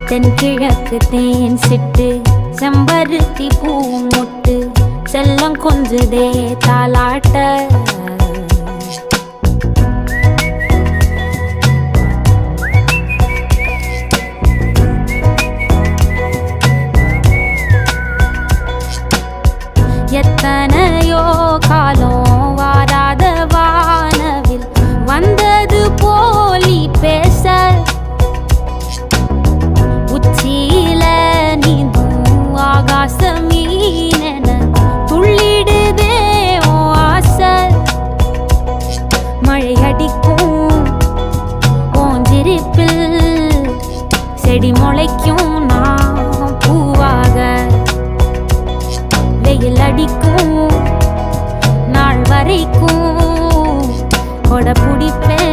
தென்கிழக்கு தேன் சிட்டு செம்பருத்தி பூ முட்டு செல்லம் கொஞ்சுதே தாலாட்ட எத்தனையோ காலம் வாராத வானவில் வந்தது போலி பேச உச்சியில நீந்தும் ஆகாச மீனென துள்ளிடுதே ஓ ஆசை மழை அடிக்கும் ஓஞ்சிருப்பில் செடி முளைக்கும் நான் பூவாக வெயில் அடிக்கும் நாள் வரைக்கும் கொடை பிடிப்பேன்